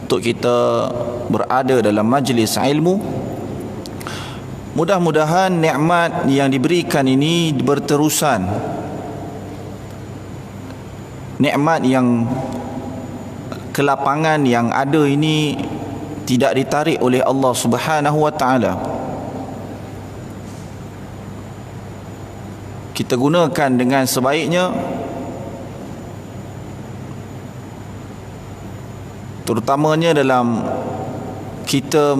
untuk kita berada dalam majlis ilmu. Mudah-mudahan nikmat yang diberikan ini berterusan. Nikmat yang kelapangan yang ada ini tidak ditarik oleh Allah Subhanahu wa taala. Kita gunakan dengan sebaiknya, terutamanya dalam kita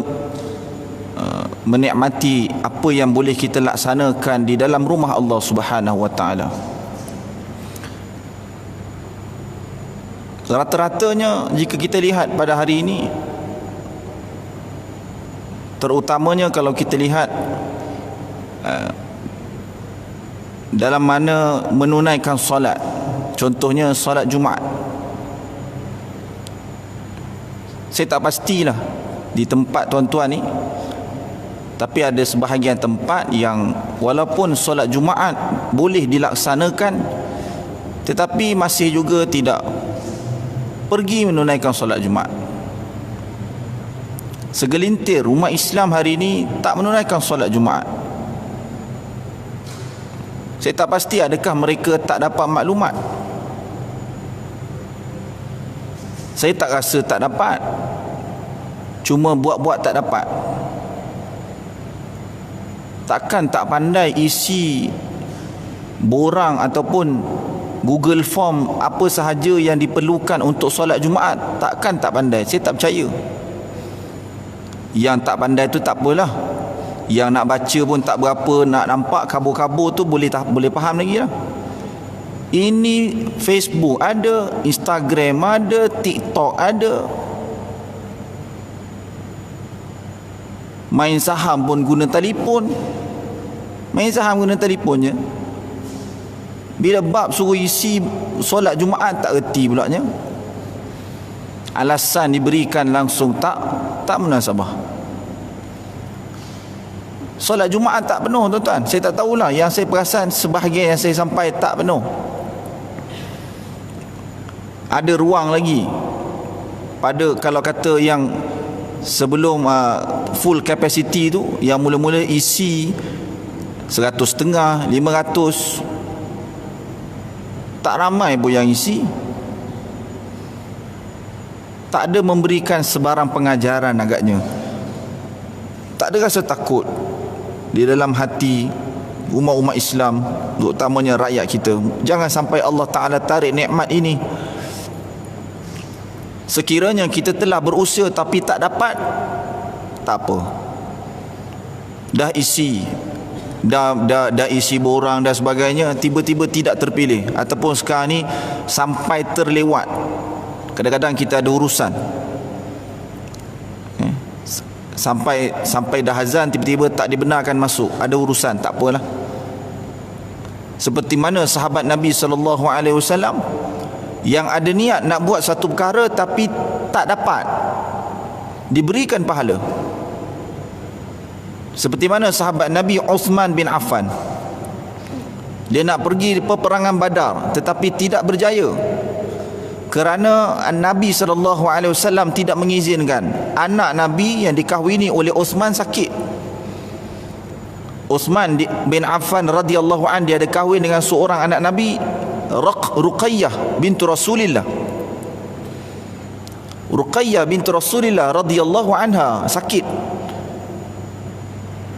menikmati apa yang boleh kita laksanakan di dalam rumah Allah Subhanahu wa taala. Rata-ratanya jika kita lihat pada hari ini, terutamanya kalau kita lihat dalam mana menunaikan solat, contohnya solat Jumaat, saya tak pastilah di tempat tuan-tuan ni, tapi ada sebahagian tempat yang walaupun solat Jumaat boleh dilaksanakan, tetapi masih juga tidak pergi menunaikan solat Jumaat. Segelintir umat Islam hari ini tak menunaikan solat Jumaat. Saya tak pasti adakah mereka tak dapat maklumat. Saya tak rasa tak dapat, cuma buat-buat tak dapat. Takkan tak pandai isi borang ataupun Google Form apa sahaja yang diperlukan untuk solat Jumaat. Takkan tak pandai. Saya tak percaya. Yang tak pandai tu tak apalah, yang nak baca pun tak berapa, nak nampak kabur-kabur tu boleh faham lagi lah. Ini Facebook ada, Instagram ada, TikTok ada. Main saham pun guna telefon. Main saham guna telefon je. Bila bab suruh isi solat Jumaat tak erti pulaknya. Alasan diberikan langsung tak munasabah. Solat Jumaat tak penuh tuan-tuan. Saya tak tahulah, yang saya perasan sebahagian yang saya sampai tak penuh. Ada ruang lagi pada, kalau kata yang sebelum full capacity tu, yang mula-mula isi 100.5, 500, tak ramai pun yang isi. Tak ada memberikan sebarang pengajaran agaknya. Tak ada rasa takut di dalam hati umat-umat Islam, terutamanya rakyat kita. Jangan sampai Allah Ta'ala tarik nikmat ini. Sekiranya kita telah berusaha tapi tak dapat, tak apa, dah isi, dah isi borang dan sebagainya, tiba-tiba tidak terpilih, ataupun sekarang ni sampai terlewat. Kadang-kadang kita ada urusan, sampai dah azan tiba-tiba tak dibenarkan masuk, ada urusan, tak apalah. Seperti mana sahabat Nabi SAW yang ada niat nak buat satu perkara tapi tak dapat, diberikan pahala. Seperti mana sahabat Nabi Uthman bin Affan, dia nak pergi peperangan Badar tetapi tidak berjaya kerana Nabi SAW tidak mengizinkan. Anak Nabi yang dikahwini oleh Uthman sakit. Uthman bin Affan radhiyallahu an, dia ada kahwin dengan seorang anak Nabi, Ruqayyah bintu Rasulillah. Ruqayyah bintu Rasulillah radhiyallahu anha sakit.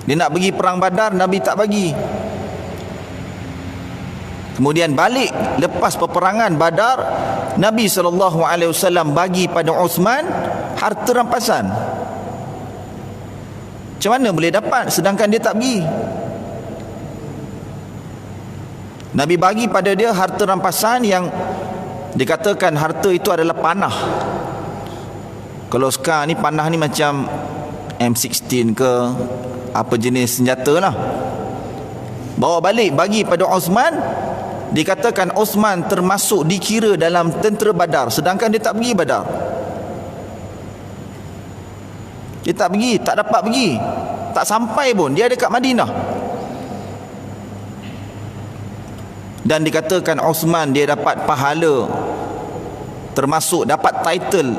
Dia nak pergi perang Badar, Nabi tak bagi. Kemudian balik lepas peperangan Badar, Nabi SAW bagi pada Uthman harta rampasan. Macam mana boleh dapat sedangkan dia tak pergi? Nabi bagi pada dia harta rampasan yang dikatakan harta itu adalah panah. Kalau sekarang ni panah ni macam M16 ke apa jenis senjata lah. Bawa balik bagi pada Uthman. Dikatakan Uthman termasuk dikira dalam tentera Badar, sedangkan dia tak pergi Badar. Dia tak pergi, tak dapat pergi, tak sampai pun, dia ada kat Madinah. Dan dikatakan Uthman dia dapat pahala, termasuk dapat title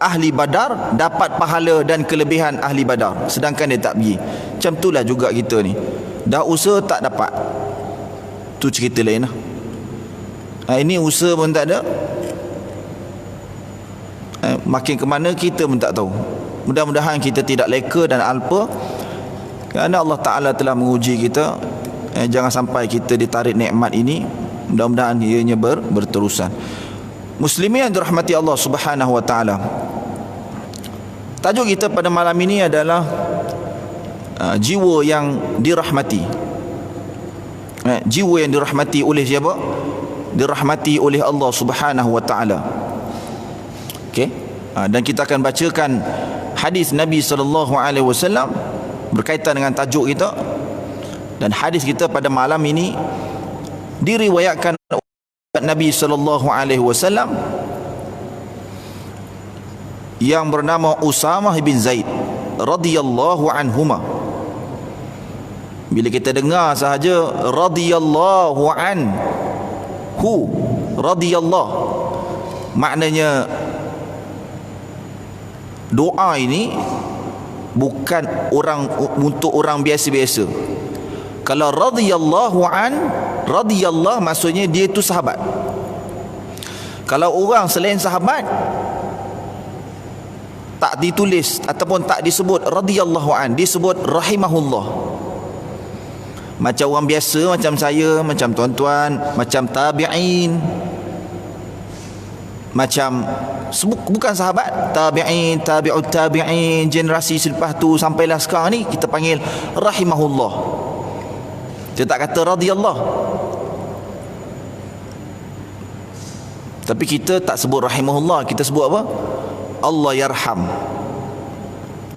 ahli Badar dapat pahala dan kelebihan ahli Badar, sedangkan dia tak pergi. Macam itulah juga kita ni, dah usaha tak dapat, tu cerita lain lah. Ini usaha pun tak ada, makin ke mana kita pun tak tahu. Mudah-mudahan kita tidak leka dan alpa, kerana Allah Ta'ala telah menguji kita. Jangan sampai kita ditarik nikmat ini, mudah-mudahan ianya berterusan. Muslimin yang dirahmati Allah Subhanahu wa Ta'ala, tajuk kita pada malam ini adalah jiwa yang dirahmati. Jiwa yang dirahmati oleh siapa? Dirahmati oleh Allah Subhanahu wa Ta'ala. Okey, dan kita akan bacakan hadis Nabi sallallahu alaihi wasallam berkaitan dengan tajuk kita. Dan hadis kita pada malam ini diriwayatkan oleh Nabi sallallahu alaihi wasallam yang bernama Usamah bin Zaid radhiyallahu anhuma. Bila kita dengar sahaja radhiyallahu anhu, radhiyallahu, maknanya doa ini bukan untuk orang biasa-biasa. Kalau radhiyallahu radhiyallahu maksudnya dia itu sahabat. Kalau orang selain sahabat tak ditulis ataupun tak disebut radhiyallahu disebut rahimahullah. Macam orang biasa, macam saya, macam tuan-tuan, macam tabi'in, macam bukan sahabat, tabi'in, tabi'ut tabi'in, generasi selepas tu sampailah sekarang ni, kita panggil rahimahullah. Dia tak kata radhiyallahu. Tapi kita tak sebut rahimahullah, kita sebut apa? Allah yarham,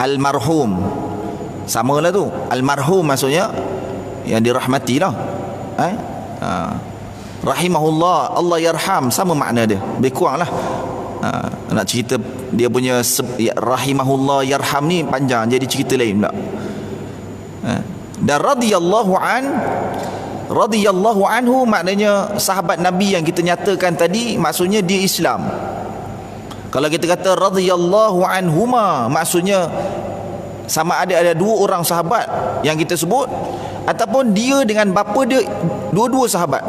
almarhum. Samalah tu. Almarhum maksudnya yang dirahmati lah. Rahimahullah, Allah yarham, sama makna dia, lebih kurang lah. Nak cerita dia punya rahimahullah yarham ni panjang, jadi cerita lain pula. Dan radhiyallahu anhu maknanya sahabat Nabi yang kita nyatakan tadi, maksudnya dia Islam. Kalau kita kata radhiyallahu anhuma, maksudnya sama ada dua orang sahabat yang kita sebut, ataupun dia dengan bapa dia dua-dua sahabat.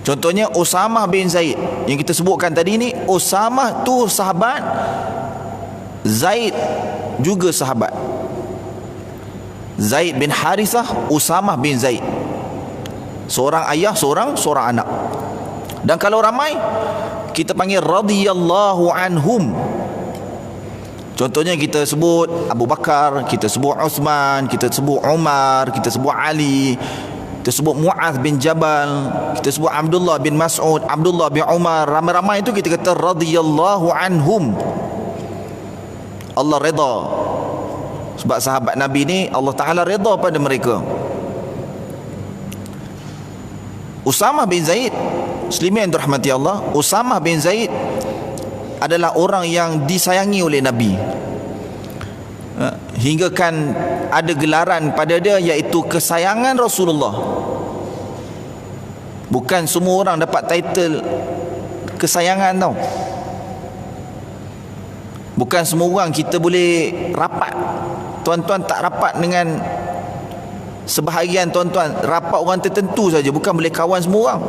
Contohnya Usamah bin Zaid yang kita sebutkan tadi ni, Usamah tu sahabat, Zaid juga sahabat. Zaid bin Harithah, Usamah bin Zaid, seorang ayah, seorang anak. Dan kalau ramai kita panggil radhiyallahu anhum. Contohnya kita sebut Abu Bakar, kita sebut Uthman, kita sebut Umar, kita sebut Ali, kita sebut Mu'adh bin Jabal, kita sebut Abdullah bin Mas'ud, Abdullah bin Umar. Ramai-ramai itu kita kata radhiyallahu anhum. Allah redha. Sebab sahabat Nabi ni Allah Ta'ala redha pada mereka. Usamah bin Zaid, muslimin yang dirahmati Allah, Usamah bin Zaid adalah orang yang disayangi oleh Nabi, hingga kan ada gelaran pada dia, iaitu kesayangan Rasulullah. Bukan semua orang dapat title kesayangan tau. Bukan semua orang kita boleh rapat. Tuan-tuan tak rapat dengan sebahagian tuan-tuan, rapat orang tertentu saja, bukan boleh kawan semua orang.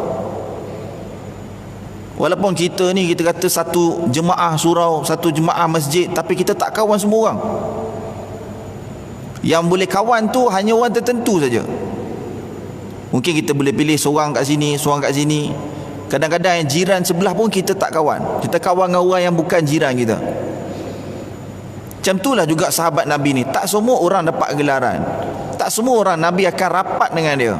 Walaupun kita ni kita kata satu jemaah surau, satu jemaah masjid, tapi kita tak kawan semua orang. Yang boleh kawan tu hanya orang tertentu saja. Mungkin kita boleh pilih seorang kat sini, seorang kat sini. Kadang-kadang yang jiran sebelah pun kita tak kawan. Kita kawan dengan orang yang bukan jiran kita. Macam itulah juga sahabat Nabi ni. Tak semua orang dapat gelaran. Tak semua orang Nabi akan rapat dengan dia.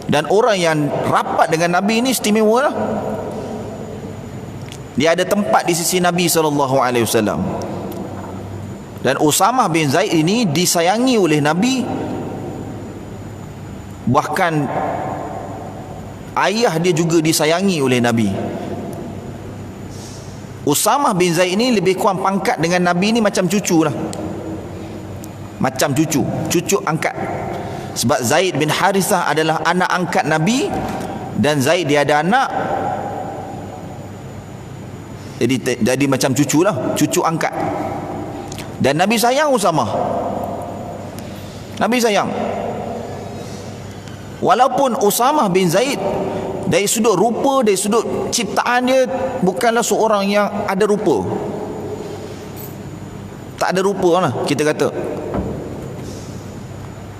Dan orang yang rapat dengan Nabi ni istimewa lah. Dia ada tempat di sisi Nabi SAW. Dan Usamah bin Zaid ini disayangi oleh Nabi. Bahkan ayah dia juga disayangi oleh Nabi. Usamah bin Zaid ini lebih kurang pangkat dengan Nabi ni macam cucu lah. Macam cucu angkat. Sebab Zaid bin Harithah adalah anak angkat Nabi, dan Zaid dia ada anak Jadi macam cucu lah, cucu angkat. Dan Nabi sayang Usamah. Nabi sayang. Walaupun Usamah bin Zaid dari sudut rupa, dari sudut ciptaan dia bukanlah seorang yang ada rupa. Tak ada rupa lah kita kata.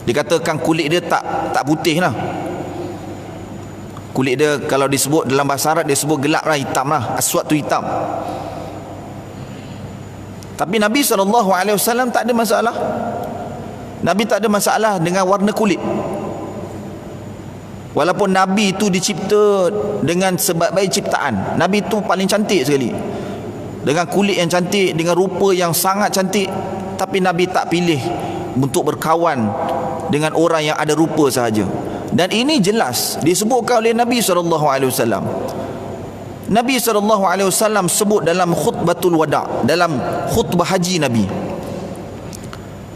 Dikatakan kulit dia tak putih lah. Kulit dia kalau disebut dalam bahasa Arab dia sebut gelap lah, hitam lah. Aswad tu hitam. Tapi Nabi SAW tak ada masalah. Nabi tak ada masalah dengan warna kulit. Walaupun Nabi itu dicipta dengan sebaik-baik ciptaan. Nabi itu paling cantik sekali, dengan kulit yang cantik, dengan rupa yang sangat cantik. Tapi Nabi tak pilih untuk berkawan dengan orang yang ada rupa sahaja. Dan ini jelas disebutkan oleh Nabi SAW. Nabi SAW sebut dalam khutbatul wada', dalam khutbah haji Nabi.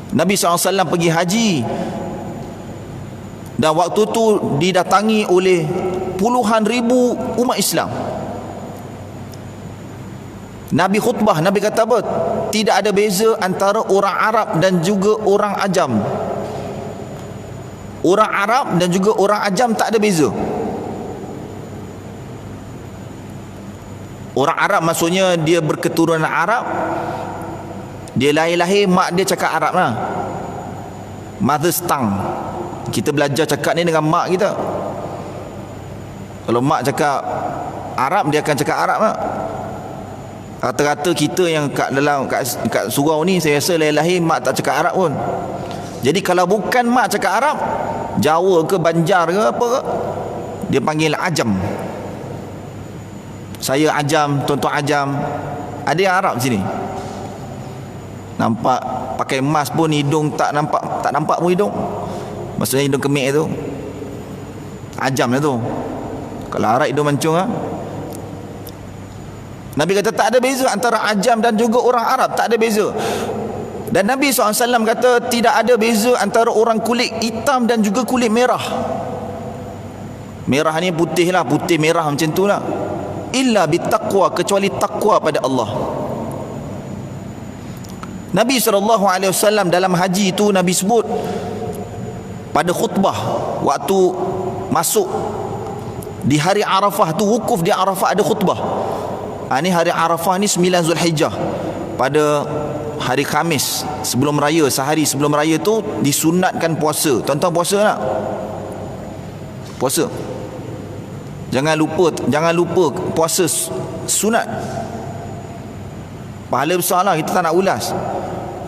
Nabi SAW pergi haji, dan waktu tu didatangi oleh puluhan ribu umat Islam. Nabi khutbah, Nabi kata apa? Tidak ada beza antara orang Arab dan juga orang Ajam. Orang Arab dan juga orang Ajam tak ada beza. Orang Arab maksudnya dia berketurunan Arab. Dia lahir-lahir mak dia cakap Arab lah, mother's tongue. Kita belajar cakap ni dengan mak kita. Kalau mak cakap Arab, dia akan cakap Arab lah. Rata-rata kita yang kat surau ni, saya rasa lahir mak tak cakap Arab pun. Jadi kalau bukan mak cakap Arab, Jawa ke Banjar ke apa ke, dia panggil Ajam. Saya Ajam, tuan-tuan Ajam. Ada yang Arab sini. Nampak pakai mask pun hidung tak nampak pun hidung. Maksudnya hidung kemik tu. Ajam lah tu. Kalau Arab hidung mancung lah. Nabi kata tak ada beza antara Ajam dan juga orang Arab, tak ada beza. Dan Nabi SAW kata tidak ada beza antara orang kulit hitam dan juga kulit merah. Merah ni putih lah, putih merah macam tu lah. Illa bittaqwa, kecuali takwa pada Allah. Nabi SAW dalam haji itu Nabi sebut pada khutbah waktu masuk di hari Arafah tu, wukuf di Arafah ada khutbah. Ni hari Arafah ni 9 Zulhijjah, pada hari Khamis sebelum raya, sehari sebelum raya tu disunatkan puasa. Tuan-tuan puasa tak? Puasa. Jangan lupa puasa sunat. Pahala besar lah, kita tak nak ulas.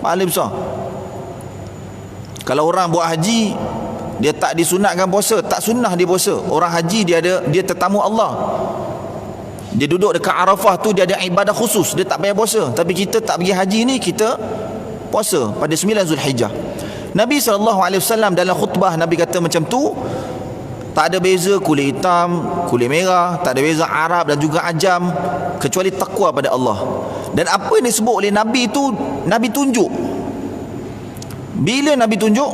Pahala besar. Kalau orang buat haji, dia tak disunatkan puasa, tak sunnah dia puasa. Orang haji dia tetamu Allah. Dia duduk dekat Arafah tu, dia ada ibadah khusus, dia tak payah puasa. Tapi kita tak pergi haji ni, kita puasa pada 9 Zulhijjah. Nabi SAW dalam khutbah Nabi kata macam tu. Tak ada beza kulit hitam, kulit merah, tak ada beza Arab dan juga Ajam, kecuali takwa pada Allah. Dan apa yang disebut oleh Nabi itu, Nabi tunjuk. Bila Nabi tunjuk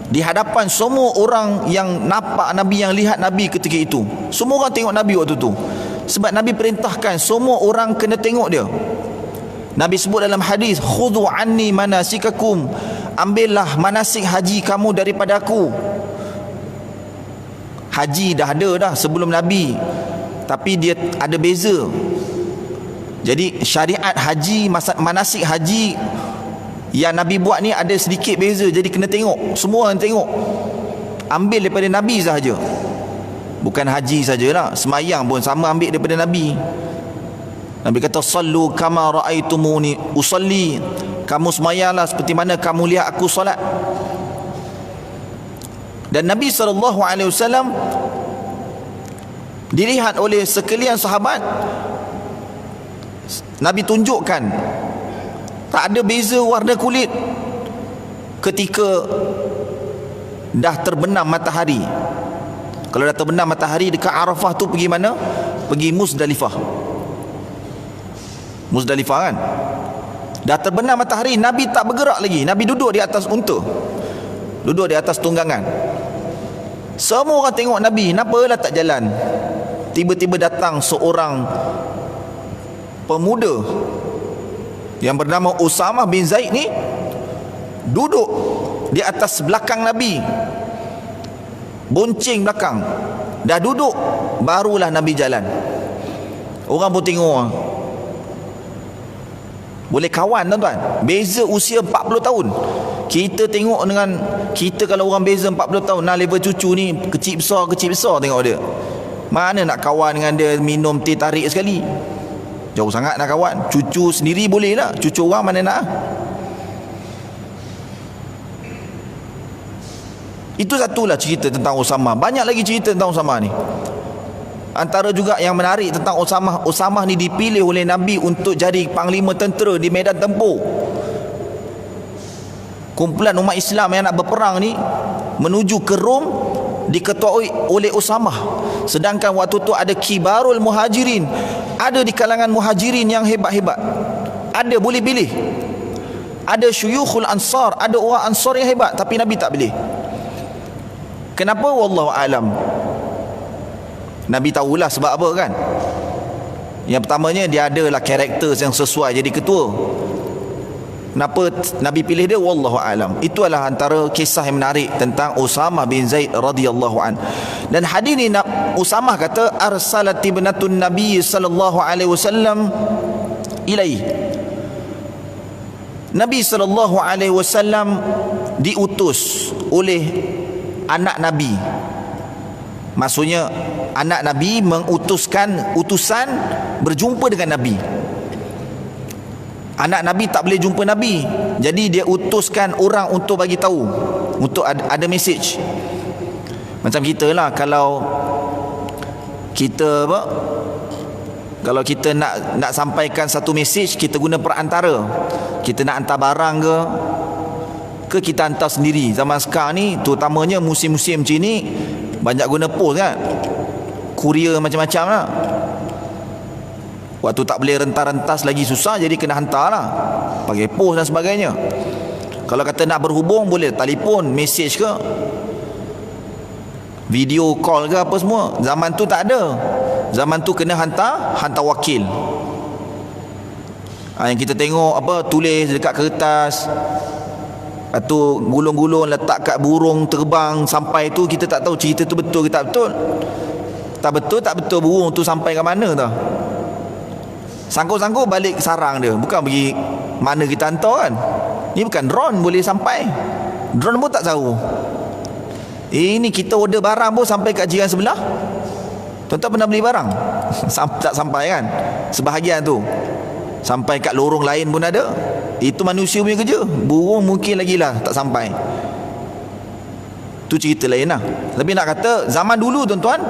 di hadapan semua orang yang nampak Nabi, yang lihat Nabi ketika itu, semua orang tengok Nabi waktu tu. Sebab Nabi perintahkan semua orang kena tengok dia. Nabi sebut dalam hadis, khudhu anni manasikakum, ambillah manasik haji kamu daripada aku. Haji dah ada dah sebelum Nabi, tapi dia ada beza. Jadi syariat haji, manasik haji yang Nabi buat ni ada sedikit beza. Jadi kena tengok, semua orang tengok. Ambil daripada Nabi sahaja. Bukan haji sajalah, semayang pun sama ambil daripada Nabi. Nabi kata sallu kama raaitumuni usalli, kamu semayanglah seperti mana kamu lihat aku solat. Dan Nabi SAW dilihat oleh sekalian sahabat. Nabi tunjukkan tak ada beza warna kulit ketika dah terbenam matahari. Kalau dah terbenam matahari dekat Arafah tu pergi mana? Pergi Muzdalifah. Muzdalifah kan? Dah terbenam matahari, Nabi tak bergerak lagi. Nabi duduk di atas unta, duduk di atas tunggangan. Semua orang tengok Nabi, kenapa lah tak jalan? Tiba-tiba datang seorang pemuda yang bernama Usamah bin Zaid ni duduk di atas belakang Nabi, bonceng belakang, dah duduk, barulah Nabi jalan. Orang pun tengok, boleh kawan tuan-tuan, beza usia 40 tahun. Kita tengok dengan kita, kalau orang beza 40 tahun, nah level cucu ni kecil besar tengok dia, mana nak kawan dengan dia, minum teh tarik sekali, jauh sangat nak kawan. Cucu sendiri boleh lah, cucu orang mana nak. Itu satulah cerita tentang Usamah. Banyak lagi cerita tentang Usamah ni. Antara juga yang menarik tentang Usamah ni dipilih oleh Nabi untuk jadi panglima tentera di medan tempur. Kumpulan umat Islam yang nak berperang ni menuju ke Rom diketuai oleh Usamah. Sedangkan waktu tu ada kibarul muhajirin, ada di kalangan muhajirin yang hebat-hebat, ada boleh pilih, ada syuyukhul ansar, ada orang ansar yang hebat, tapi Nabi tak pilih. Kenapa? Wallahu alam. Nabi tahulah sebab apa kan. Yang pertamanya, dia adalah karakter yang sesuai jadi ketua. Kenapa Nabi pilih dia? Wallahu alam. Itu adalah antara kisah yang menarik tentang Usamah bin Zaid radhiyallahu an. Dan hadis ni Usamah kata, arsalat ibnatun Nabi sallallahu alaihi wasallam ilaihi. Nabi sallallahu alaihi wasallam diutus oleh anak Nabi. Maksudnya anak Nabi mengutuskan utusan berjumpa dengan Nabi. Anak Nabi tak boleh jumpa Nabi, jadi dia utuskan orang untuk bagi tahu, untuk ada message. Macam kita lah, kalau kita kalau kita nak sampaikan satu message, kita guna perantara. Kita nak hantar barang ke kita hantar sendiri. Zaman sekarang ni, terutamanya musim-musim macam ni, banyak guna pos kan, kurier macam-macam lah. Waktu tak boleh rentas-rentas lagi susah, jadi kena hantar lah, pakai pos dan sebagainya. Kalau kata nak berhubung, boleh telefon, message ke, video call ke apa semua. Zaman tu tak ada. Zaman tu kena hantar wakil. Yang kita tengok tulis dekat kertas, atau gulung-gulung letak kat burung terbang, sampai tu kita tak tahu cerita tu betul ke tak betul. Tak betul burung tu sampai ke mana tau. Sangkut-sangkut balik sarang dia, bukan pergi mana kita hantar kan. Ni bukan drone boleh sampai. Drone pun tak tahu. Ini kita order barang pun sampai kat jiran sebelah. Tuan-tuan pernah beli barang tak sampai kan, sebahagian tu sampai kat lorong lain pun ada. Itu manusia punya kerja. Burung mungkin lagi lah tak sampai. Tu cerita lain lah. Tapi nak kata zaman dulu tuan-tuan,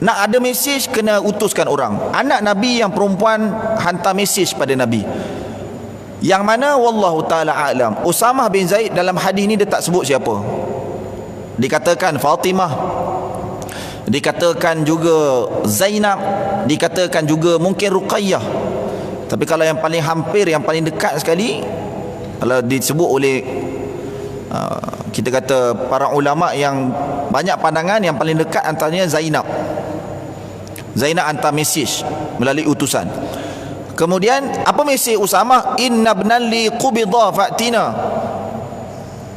nak ada mesej kena utuskan orang. Anak Nabi yang perempuan hantar mesej pada Nabi, yang mana wallahu ta'ala a'lam. Usamah bin Zaid dalam hadis ni dia tak sebut siapa. Dikatakan Fatimah, dikatakan juga Zainab, dikatakan juga mungkin Ruqayyah. Tapi kalau yang paling hampir, yang paling dekat sekali, kalau disebut oleh kita kata para ulama yang banyak pandangan, yang paling dekat antaranya Zainab. Zainab hantar mesej melalui utusan. Kemudian apa mesej Usamah? Inna ibnan li qubidha fa'tina.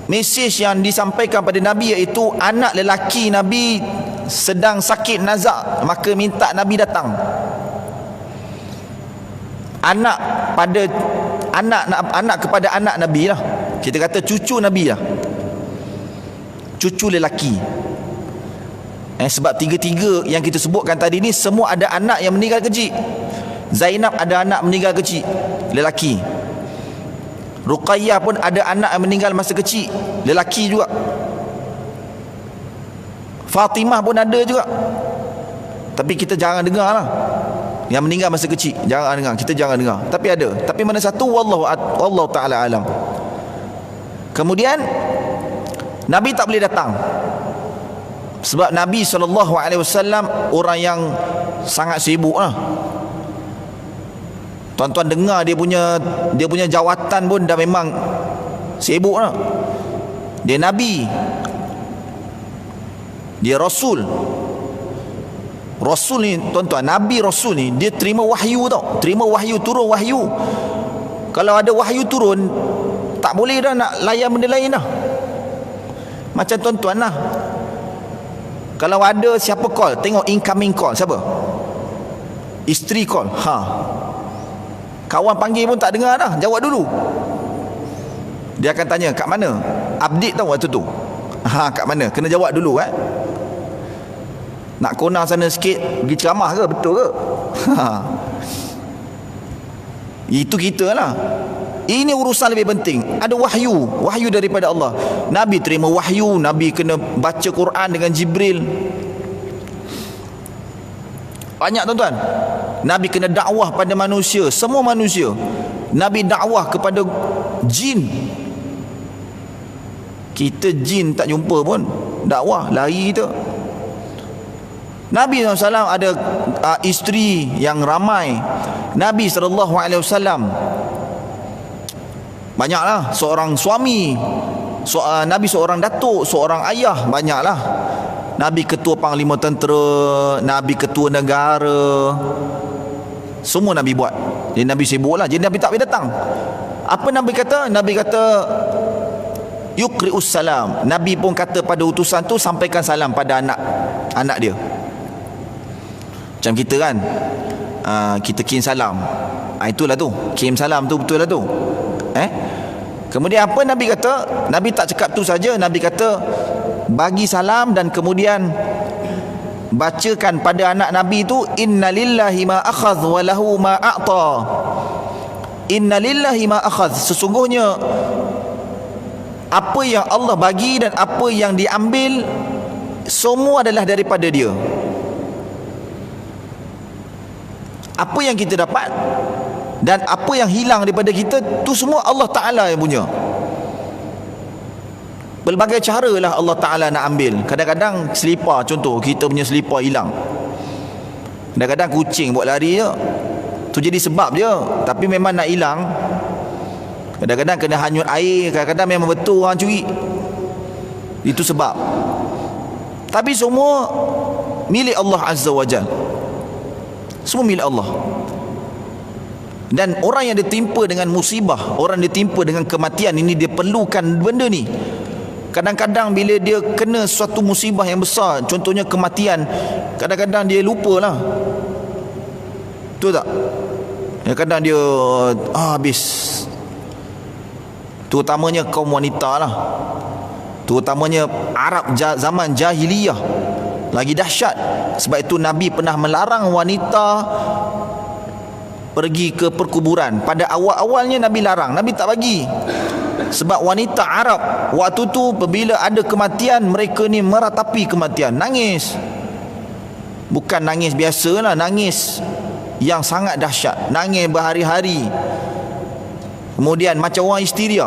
Mesej yang disampaikan pada Nabi iaitu anak lelaki Nabi sedang sakit nazak, maka minta Nabi datang. Anak kepada anak Nabi lah. Kita kata cucu Nabi lah, cucu lelaki. Sebab tiga-tiga yang kita sebutkan tadi ni semua ada anak yang meninggal kecil. Zainab ada anak meninggal kecil, lelaki. Ruqayyah pun ada anak yang meninggal masa kecil, lelaki juga. Fatimah pun ada juga. Tapi kita jangan dengar lah yang meninggal masa kecil, jangan dengar, kita jangan dengar. Tapi ada. Tapi mana satu, wallahu ta'ala alam. Kemudian Nabi tak boleh datang, sebab Nabi SAW orang yang sangat sibuk lah. Tuan-tuan dengar dia punya jawatan pun dah memang sibuk lah. Dia Nabi, dia Rasul, Rasul ni tuan-tuan, Nabi Rasul ni dia terima wahyu tau, terima wahyu, turun wahyu. Kalau ada wahyu turun, tak boleh dah nak layan benda lain dah. Macam tuan-tuan lah, kalau ada siapa call, tengok incoming call siapa, isteri call, kawan panggil pun tak dengar dah, jawab dulu. Dia akan tanya kat mana, update tau waktu tu, kat mana, kena jawab dulu. Nak kona sana sikit, pergi ceramah ke, betul ke? Itu kita lah. Ini urusan lebih penting. Ada wahyu, wahyu daripada Allah. Nabi terima wahyu, Nabi kena baca Quran dengan Jibril. Banyak tuan-tuan. Nabi kena dakwah pada manusia, semua manusia. Nabi dakwah kepada jin. Kita jin tak jumpa pun, dakwah lari kita. Nabi SAW ada isteri yang ramai. Nabi SAW banyaklah, seorang suami, Nabi seorang datuk, seorang ayah, banyaklah. Nabi ketua panglima tentera, Nabi ketua negara, semua Nabi buat. Jadi Nabi sibuklah, jadi Nabi tak boleh datang. Apa Nabi kata? Nabi kata yuqri'us salam. Nabi pun kata pada utusan tu, sampaikan salam pada anak dia. Macam kita kan, kita kirim salam, itulah tu, kirim salam tu, betul lah tu. Kemudian apa Nabi kata? Nabi tak cakap tu saja. Nabi kata bagi salam dan kemudian bacakan pada anak Nabi tu, inna lillahi ma akhadh wa lahu ma a'ta. Inna lillahi ma akhadh, sesungguhnya apa yang Allah bagi dan apa yang diambil semua adalah daripada Dia. Apa yang kita dapat dan apa yang hilang daripada kita, tu semua Allah Ta'ala yang punya. Pelbagai cara lah Allah Ta'ala nak ambil. Kadang-kadang selipar, contoh kita punya selipar hilang, kadang-kadang kucing buat lari je, tu jadi sebab dia, tapi memang nak hilang. Kadang-kadang kena hanyut air, kadang-kadang memang betul orang curi, itu sebab. Tapi semua milik Allah Azza wa Jalla, semua milik Allah. Dan orang yang ditimpa dengan musibah, orang ditimpa dengan kematian ini, dia perlukan benda ni. Kadang-kadang bila dia kena suatu musibah yang besar, contohnya kematian, kadang-kadang dia lupalah, betul tak? Kadang-kadang dia habis. Terutamanya kaum wanita lah, terutamanya Arab zaman jahiliyah, lagi dahsyat. Sebab itu Nabi pernah melarang wanita pergi ke perkuburan. Pada awal-awalnya Nabi larang, Nabi tak bagi. Sebab wanita Arab waktu tu apabila ada kematian, mereka ni meratapi kematian, nangis. Bukan nangis biasa lah, nangis yang sangat dahsyat, nangis berhari-hari. Kemudian macam orang histeria.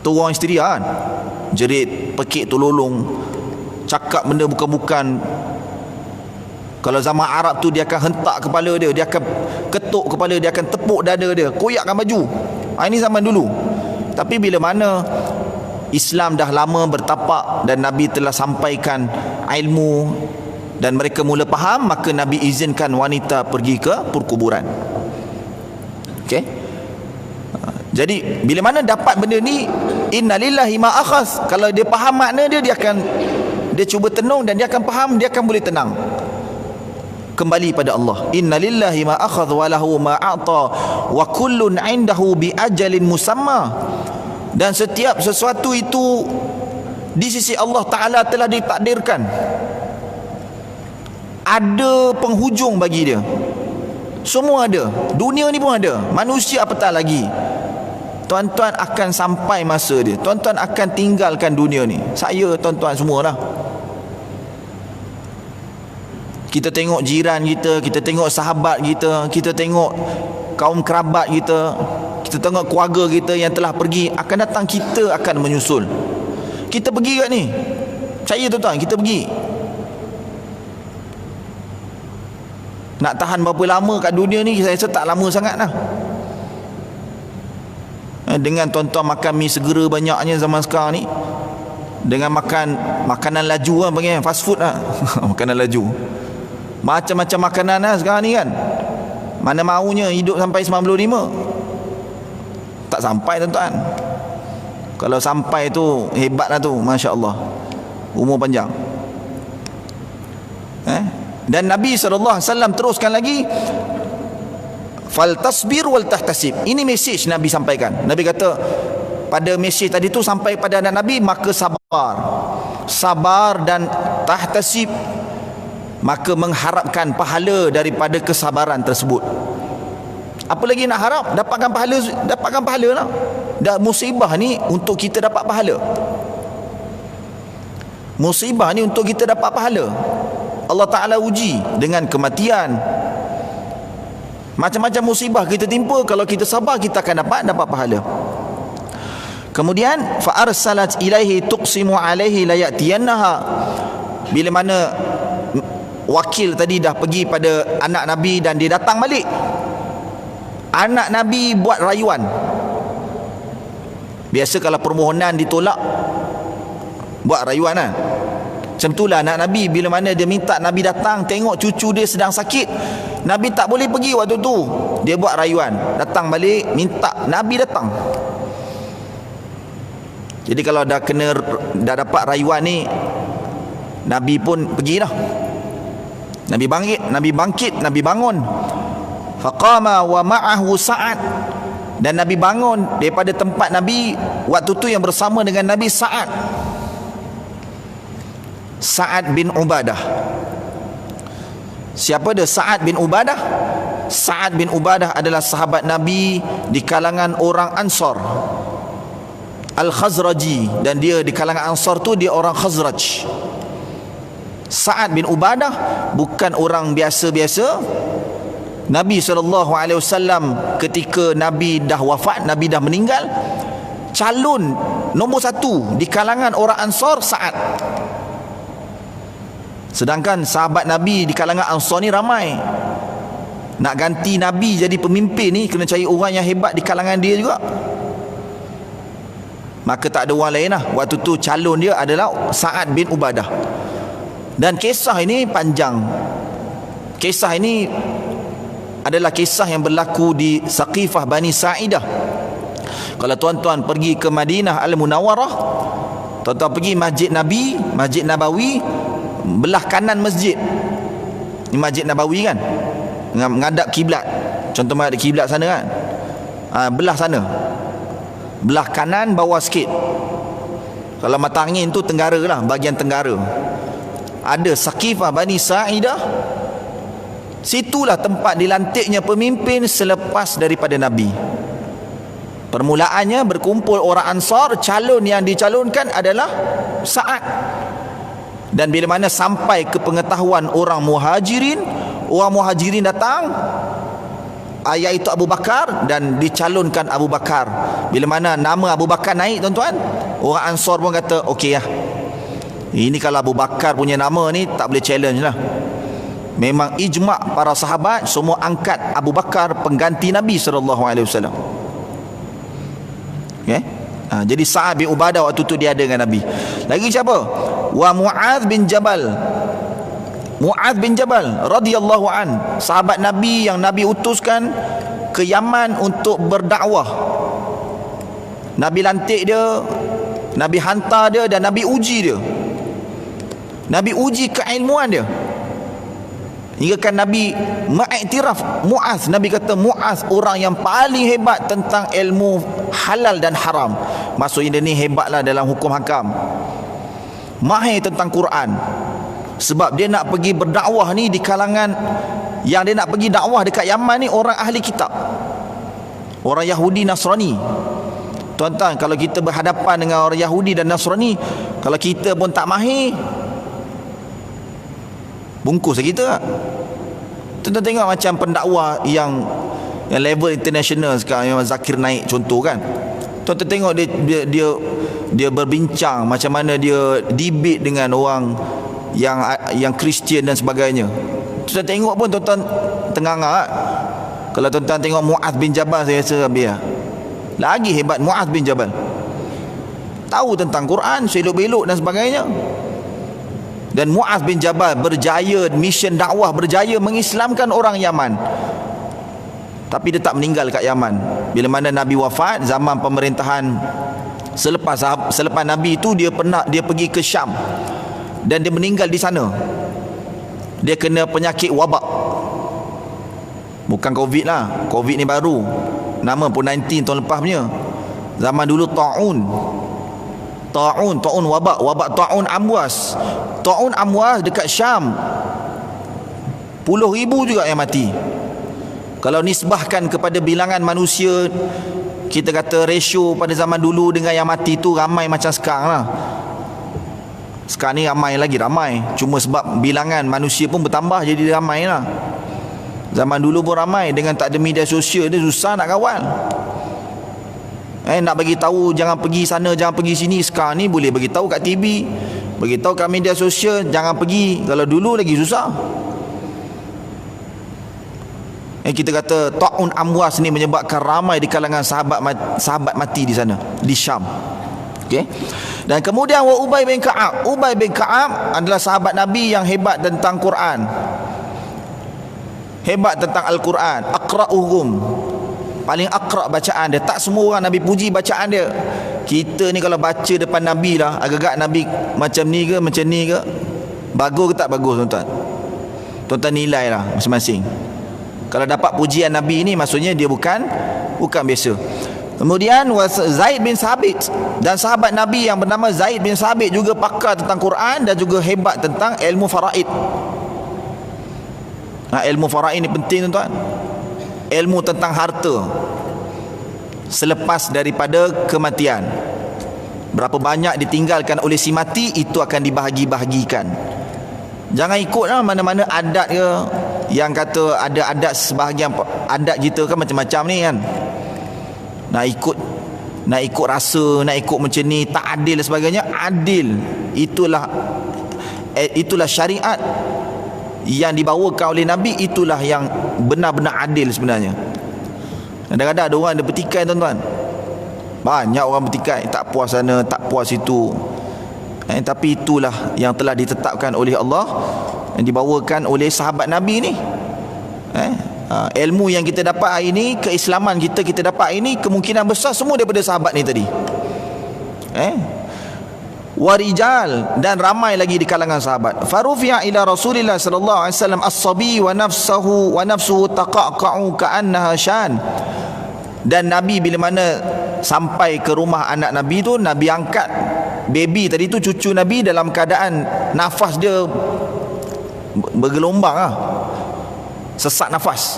Tu orang histeria kan, jerit, pekik tololong, cakap benda bukan-bukan. Kalau zaman Arab tu, dia akan hentak kepala dia, dia akan ketuk kepala dia, akan tepuk dada dia, koyakkan baju. Ini zaman dulu. Tapi bila mana Islam dah lama bertapak dan Nabi telah sampaikan ilmu dan mereka mula faham, maka Nabi izinkan wanita pergi ke perkuburan. Okey. Jadi bila mana dapat benda ni, innalillahi ma akhadh, kalau dia faham makna dia, dia cuba tenung dan dia akan faham, dia akan boleh tenang. Kembali pada Allah. Innalillahi ma akhadh wa lahu ma a'ta wa kullun 'indahu bi ajalin musamma. Dan setiap sesuatu itu di sisi Allah Ta'ala telah ditakdirkan, ada penghujung bagi dia. Semua ada, dunia ni pun ada, manusia apatah lagi. Tuan-tuan akan sampai masa dia, tuan-tuan akan tinggalkan dunia ni. Saya, tuan-tuan semualah. Kita tengok jiran kita, kita tengok sahabat kita, kita tengok kaum kerabat kita, kita tengok keluarga kita yang telah pergi. Akan datang kita akan menyusul. Kita pergi kat ni, percaya tuan-tuan, kita pergi. Nak tahan berapa lama kat dunia ni, saya rasa tak lama sangat lah. Dengan tuan-tuan makan mi segera banyaknya zaman sekarang ni, dengan makan makanan laju kan, panggil fast food lah. Makanan laju, macam-macam makanan lah sekarang ni kan. Mana maunya hidup sampai 95. Tak sampai tuan-tuan. Kalau sampai tu hebat lah tu, Masya Allah, umur panjang. Dan Nabi SAW teruskan lagi, fal tasbir wal tahtasib. Ini mesej Nabi sampaikan. Nabi kata pada mesej tadi tu sampai pada anak Nabi, maka sabar dan tahtasib, maka mengharapkan pahala daripada kesabaran tersebut. Apa lagi nak harap? Dapatkan pahala lah. Dan musibah ni untuk kita dapat pahala. Musibah ni untuk kita dapat pahala. Allah Ta'ala uji dengan kematian. Macam-macam musibah kita timpa, kalau kita sabar kita akan dapat pahala. Kemudian fa arsalat ilaihi tuqsimu alaihi la ya'tiyannaha. Bila mana wakil tadi dah pergi pada anak Nabi dan dia datang balik, anak Nabi buat rayuan. Biasa kalau permohonan ditolak, buat rayuan kan. Macam itulah anak Nabi, bila mana dia minta Nabi datang tengok cucu dia sedang sakit, Nabi tak boleh pergi waktu tu, dia buat rayuan, datang balik minta Nabi datang. Jadi kalau dah dapat rayuan ni, Nabi pun pergilah. Nabi bangkit, Nabi bangun. Faqama wa ma'ahu Sa'ad. Dan Nabi bangun daripada tempat Nabi waktu tu yang bersama dengan Nabi Sa'ad bin Ubadah. Siapa dia Sa'ad bin Ubadah? Sa'ad bin Ubadah adalah sahabat Nabi di kalangan orang Ansar, Al-Khazraji, dan dia di kalangan Ansar tu dia orang Khazraj. Sa'ad bin Ubadah bukan orang biasa-biasa. Nabi SAW ketika Nabi dah wafat, Nabi dah meninggal, calon nombor 1 di kalangan orang Ansar Sa'ad. Sedangkan sahabat Nabi di kalangan Ansar ni ramai. Nak ganti Nabi jadi pemimpin ni kena cari orang yang hebat di kalangan dia juga. Maka tak ada orang lain lah. Waktu tu calon dia adalah Sa'ad bin Ubadah. Dan kisah ini panjang. Kisah ini adalah kisah yang berlaku di Saqifah Bani Sa'idah. Kalau tuan-tuan pergi ke Madinah Al-Munawwarah, tuan-tuan pergi Masjid Nabi, Masjid Nabawi, belah kanan masjid. Ini Masjid Nabawi kan, menghadap kiblat. Contoh menghadap kiblat sana kan, belah sana, belah kanan bawah sikit. Kalau mata angin tu tenggara lah, bahagian tenggara. Ada Saqifah Bani Sa'idah. Situlah tempat dilantiknya pemimpin selepas daripada Nabi. Permulaannya berkumpul orang Ansar, calon yang dicalonkan adalah Sa'ad. Dan bila mana sampai ke pengetahuan orang Muhajirin datang, iaitu Abu Bakar, dan dicalonkan Abu Bakar. Bila mana nama Abu Bakar naik tuan-tuan, orang Ansar pun kata okey lah, ini kalau Abu Bakar punya nama ni tak boleh challenge lah. Memang ijma' para sahabat semua angkat Abu Bakar pengganti Nabi SAW. Okay? Jadi Sa'ad bin Ubadah waktu tu dia ada dengan Nabi. Lagi siapa? Wa Mu'adz bin Jabal. Mu'adz bin Jabal radhiyallahu an, sahabat Nabi yang Nabi utuskan ke Yaman untuk berdakwah. Nabi lantik dia, Nabi hantar dia, dan Nabi uji dia. Nabi uji keilmuan dia. Hingga kan Nabi mengiktiraf Mu'adz. Nabi kata Mu'adz orang yang paling hebat tentang ilmu halal dan haram. Maksudnya dia ni hebatlah dalam hukum hakam, mahir tentang Quran. Sebab dia nak pergi berdakwah ni di kalangan yang dia nak pergi dakwah dekat Yaman ni orang ahli kitab, orang Yahudi Nasrani. Tuan-tuan, kalau kita berhadapan dengan orang Yahudi dan Nasrani, kalau kita pun tak mahir, bungkus kita. Tuan-tuan tengok macam pendakwa yang level international sekarang, yang Zakir Naik contoh kan. Tuan-tuan tengok dia berbincang, macam mana dia debate dengan orang yang Kristian dan sebagainya. Tuan-tuan tengok pun tuan-tuan tengah-tengah. Kalau tuan-tuan tengok Mu'adz bin Jabal, saya rasa biar lagi hebat Mu'adz bin Jabal. tahu tentang Quran, selok-belok dan sebagainya. Dan Muaz bin Jabal berjaya, mission dakwah berjaya mengislamkan orang Yaman. Tapi dia tak meninggal kat Yaman. Bila mana Nabi wafat, zaman pemerintahan selepas Nabi itu, dia pergi ke Syam dan dia meninggal di sana. Dia kena penyakit wabak. Bukan Covid lah, Covid ni baru. Nama pun 19 tahun lepas punya. Zaman dulu ta'un wabak ta'un Amwas. Ta'un Amwas dekat Syam, puluh ribu juga yang mati. Kalau nisbahkan kepada bilangan manusia, kita kata ratio pada zaman dulu dengan yang mati tu ramai macam sekarang lah. Sekarang ni ramai. Cuma sebab bilangan manusia pun bertambah, jadi ramai lah. Zaman dulu pun ramai. Dengan tak ada media sosial dia susah nak kawal. Nak bagi tahu jangan pergi sana, jangan pergi sini. Sekarang ni boleh bagi tahu kat TV, bagi tahu kat media sosial jangan pergi. Kalau dulu lagi susah. Kita kata ta'un Amwas ni menyebabkan ramai di kalangan sahabat mati di sana, di Syam. Okey. Dan kemudian Ubay bin Ka'ab adalah sahabat Nabi yang hebat tentang Quran, hebat tentang Al-Quran, aqra'uhum, paling aqra' bacaan dia. Tak semua orang Nabi puji bacaan dia. Kita ni kalau baca depan Nabi lah, agak-agak Nabi macam ni ke, macam ni ke, bagus ke tak bagus, tuan-tuan? Tuan-tuan nilai lah masing-masing. Kalau dapat pujian Nabi ni, maksudnya dia bukan biasa. Kemudian Zaid bin Sabit, dan sahabat Nabi yang bernama Zaid bin Sabit juga pakar tentang Quran dan juga hebat tentang ilmu faraid. Ilmu faraid ni penting, tuan-tuan. Ilmu tentang harta selepas daripada kematian, berapa banyak ditinggalkan oleh si mati, itu akan dibahagi-bahagikan. Jangan ikutlah mana-mana adat ke, yang kata ada adat, sebahagian adat kita kan macam-macam ni kan. Nak ikut rasa, nak ikut macam ni, tak adil dan sebagainya. Adil, itulah syariat yang dibawakan oleh Nabi, itulah yang benar-benar adil sebenarnya. Kadang-kadang ada orang ada bertikai, tuan-tuan. Banyak orang bertikai, tak puas sana, tak puas situ. Tapi itulah yang telah ditetapkan oleh Allah, yang dibawakan oleh sahabat Nabi ni. Ilmu yang kita dapat hari ni, keislaman kita dapat hari ni, kemungkinan besar semua daripada sahabat ni tadi. Warijal, dan ramai lagi di kalangan sahabat. Farufi'a ila Rasulillah sallallahu alaihi wasallam as-sabi wa nafsuhu taqaqa'u ka'annaha shan. Dan Nabi bila mana sampai ke rumah anak Nabi tu, Nabi angkat baby tadi tu, cucu Nabi, dalam keadaan nafas dia bergelombang lah, sesak nafas,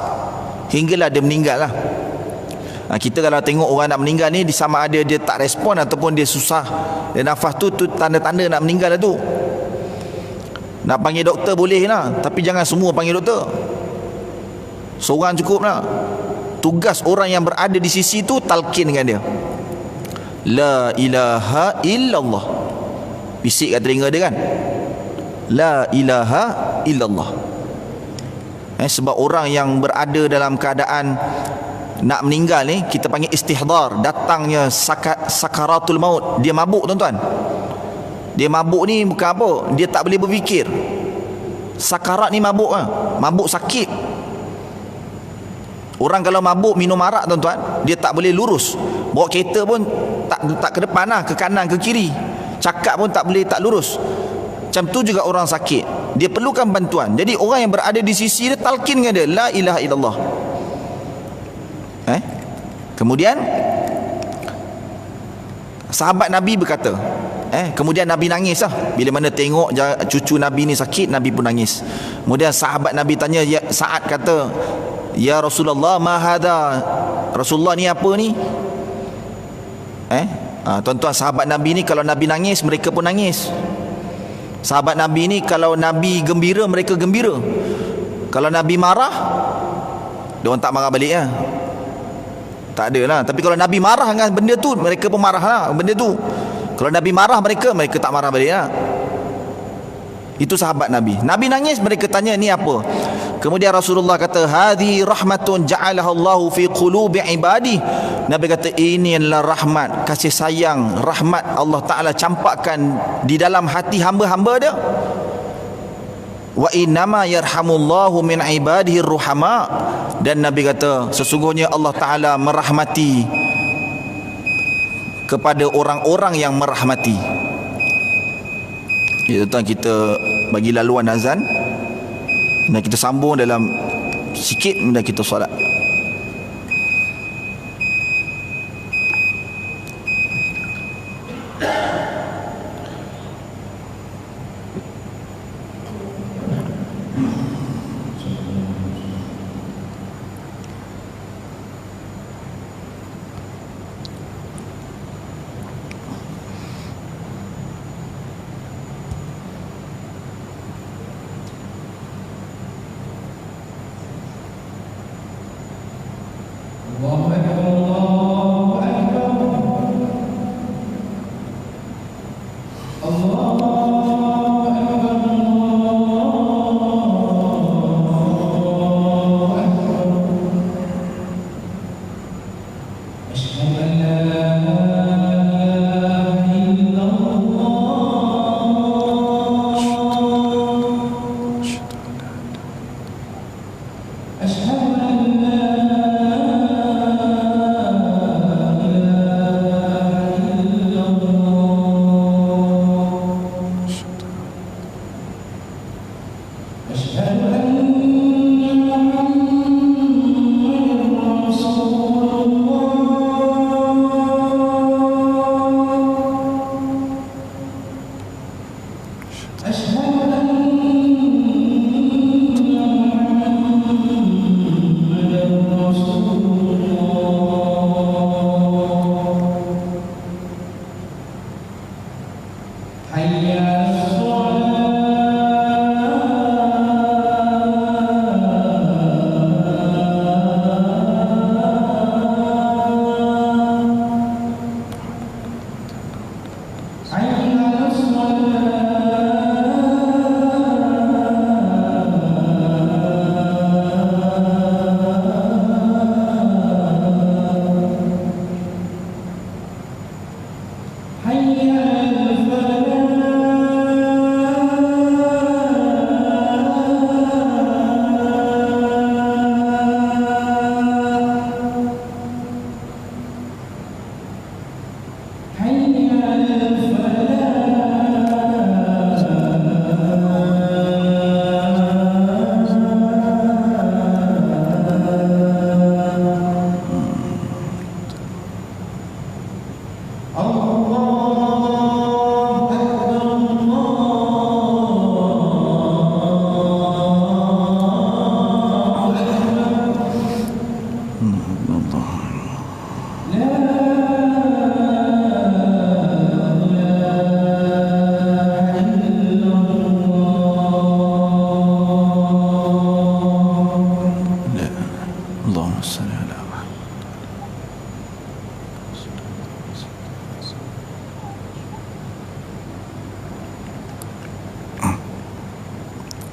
hinggalah dia meninggal lah. Kita kalau tengok orang nak meninggal ni, sama ada dia tak respon ataupun dia susah, dia nafas tu tanda-tanda nak meninggal lah tu. Nak panggil doktor boleh lah, tapi jangan semua panggil doktor, seorang cukup lah. Tugas orang yang berada di sisi tu talqin dengan dia, la ilaha illallah. Bisik kat telinga dia kan, la ilaha illallah. Sebab orang yang berada dalam keadaan nak meninggal ni, kita panggil istihdar, datangnya sakaratul maut. Dia mabuk, tuan-tuan. Dia mabuk ni bukan apa, dia tak boleh berfikir. Sakarat ni mabuk lah, mabuk sakit. Orang kalau mabuk minum arak, tuan-tuan, dia tak boleh lurus. Bawa kereta pun tak ke depan lah, ke kanan, ke kiri. Cakap pun tak boleh, tak lurus. Macam tu juga orang sakit, dia perlukan bantuan. Jadi orang yang berada di sisi dia, talqin dengan dia, la ilaha illallah. Kemudian sahabat Nabi berkata, kemudian Nabi nangis lah. Bila mana tengok cucu Nabi ni sakit, Nabi pun nangis. Kemudian sahabat Nabi tanya, Sa'ad kata, ya Rasulullah, ma hadha? Rasulullah, ni apa ni? Tuan-tuan, sahabat Nabi ni kalau Nabi nangis, mereka pun nangis. Sahabat Nabi ni kalau Nabi gembira, mereka gembira. Kalau Nabi marah, dia orang tak marah balik lah. Tak ada lah. Tapi kalau Nabi marah dengan benda tu, mereka pun marah lah benda tu. Kalau Nabi marah mereka tak marah balik lah. Itu sahabat Nabi. Nabi nangis, mereka tanya, ni apa? Kemudian Rasulullah kata, hadhi rahmatun ja'alaha Allahu fi qulubi ibadi. Nabi kata, ini adalah rahmat, kasih sayang, rahmat Allah Ta'ala campakkan di dalam hati hamba-hamba dia. Wa innama yarhamullahu min ibadihi ruhama. Dan Nabi kata, sesungguhnya Allah Ta'ala merahmati kepada orang-orang yang merahmati. Ya, tuan, kita bagi laluan azan dan kita sambung dalam sikit dan kita solat.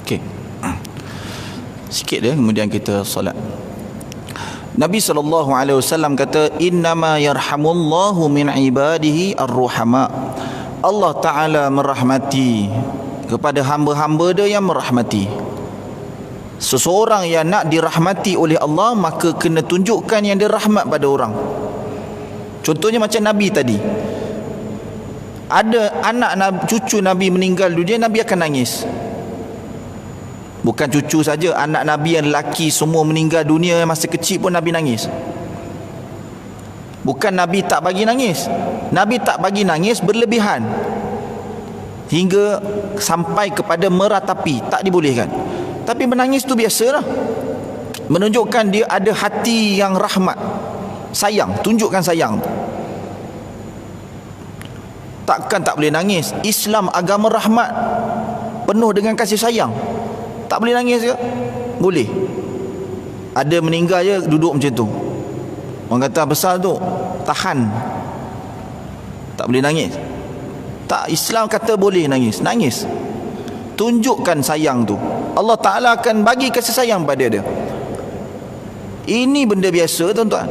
Okey. Sikit dia, kemudian kita solat. Nabi SAW kata, innama yarhamullahu min ibadihi ar-ruhama. Allah Ta'ala merahmati kepada hamba-hamba dia yang merahmati. Seseorang yang nak dirahmati oleh Allah, maka kena tunjukkan yang dia rahmat pada orang. Contohnya macam Nabi tadi. Ada anak cucu Nabi meninggal dunia, Nabi akan nangis. Bukan cucu saja, anak Nabi yang lelaki semua meninggal dunia masa kecil pun Nabi nangis. Bukan Nabi tak bagi nangis, Nabi tak bagi nangis berlebihan hingga sampai kepada meratapi, tak dibolehkan. Tapi menangis tu biasalah, menunjukkan dia ada hati yang rahmat, sayang, tunjukkan sayang. Takkan tak boleh nangis? Islam agama rahmat, penuh dengan kasih sayang. Tak boleh nangis ke? Boleh. Ada meninggal je duduk macam tu. Orang kata besar tu tahan, tak boleh nangis. Tak, Islam kata boleh nangis. Nangis. tunjukkan sayang tu, Allah Ta'ala akan bagi kasih sayang pada dia. Ini benda biasa tuan-tuan.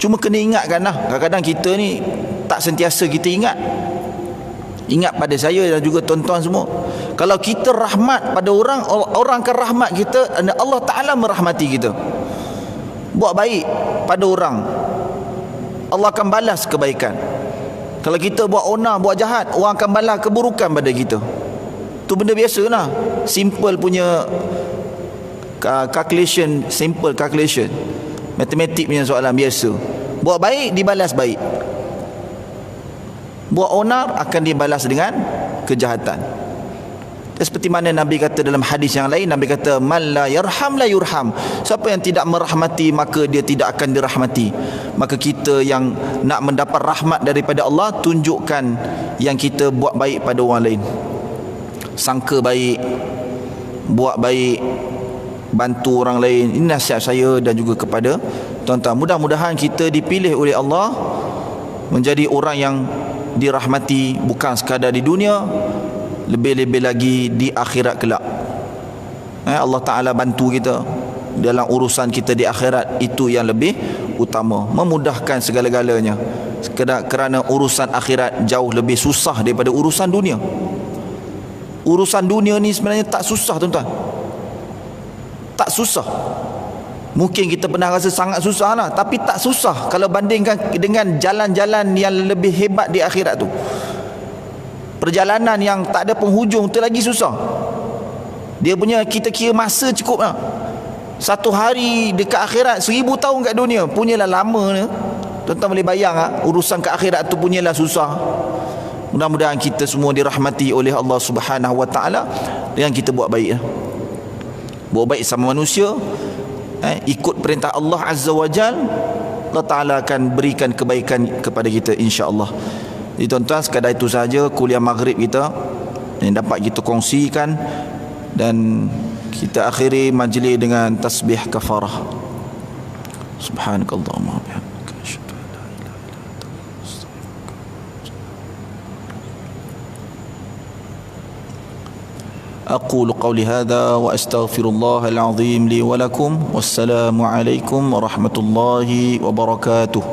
Cuma kena ingatkan lah, kadang-kadang kita ni tak sentiasa kita ingat pada saya dan juga tuan-tuan semua. Kalau kita rahmat pada orang, orang akan rahmat kita, Allah Ta'ala merahmati kita. Buat baik pada orang, Allah akan balas kebaikan. Kalau kita buat onar, buat jahat, orang akan balas keburukan pada kita. Tu benda biasa lah. Simple punya calculation, simple calculation, matematik punya soalan biasa. Buat baik dibalas baik, buat onar akan dibalas dengan kejahatan. Seperti mana Nabi kata dalam hadis yang lain, Nabi kata man la yarham la yurham. Siapa yang tidak merahmati maka dia tidak akan dirahmati. Maka kita yang nak mendapat rahmat daripada Allah, tunjukkan yang kita buat baik pada orang lain. Sangka baik, buat baik, bantu orang lain. Ini nasihat saya dan juga kepada tuan-tuan. Mudah-mudahan kita dipilih oleh Allah menjadi orang yang dirahmati, bukan sekadar di dunia, lebih-lebih lagi di akhirat kelak. Allah Ta'ala bantu kita dalam urusan kita di akhirat, itu yang lebih utama, memudahkan segala-galanya. Kerana urusan akhirat jauh lebih susah daripada urusan dunia. Urusan dunia ni sebenarnya tak susah tuan-tuan, tak susah. Mungkin kita pernah rasa sangat susah lah, tapi tak susah kalau bandingkan dengan jalan-jalan yang lebih hebat di akhirat tu. Perjalanan yang tak ada penghujung tu lagi susah. Dia punya, kita kira masa cukup lah. Satu hari dekat akhirat 1000 tahun kat dunia, punyalah lama ni. Tuan-tuan boleh bayang lah, urusan ke akhirat tu punyalah susah. Mudah-mudahan kita semua dirahmati oleh Allah Subhanahu Wa Ta'ala, dengan kita buat baik lah. Buat baik sama manusia, ikut perintah Allah Azza wa Jal, Allah Ta'ala akan berikan kebaikan kepada kita, insya-Allah. Jadi tuan-tuan, sekadar itu saja kuliah maghrib kita yang dapat kita kongsikan, dan kita akhiri majlis dengan tasbih kafarah. Subhanakallahumma wa bihamdika, asyhadu an la ilaha illa anta, astaghfiruka. أقول قولي هذا وأستغفر الله العظيم لي ولكم، والسلام عليكم ورحمة الله وبركاته.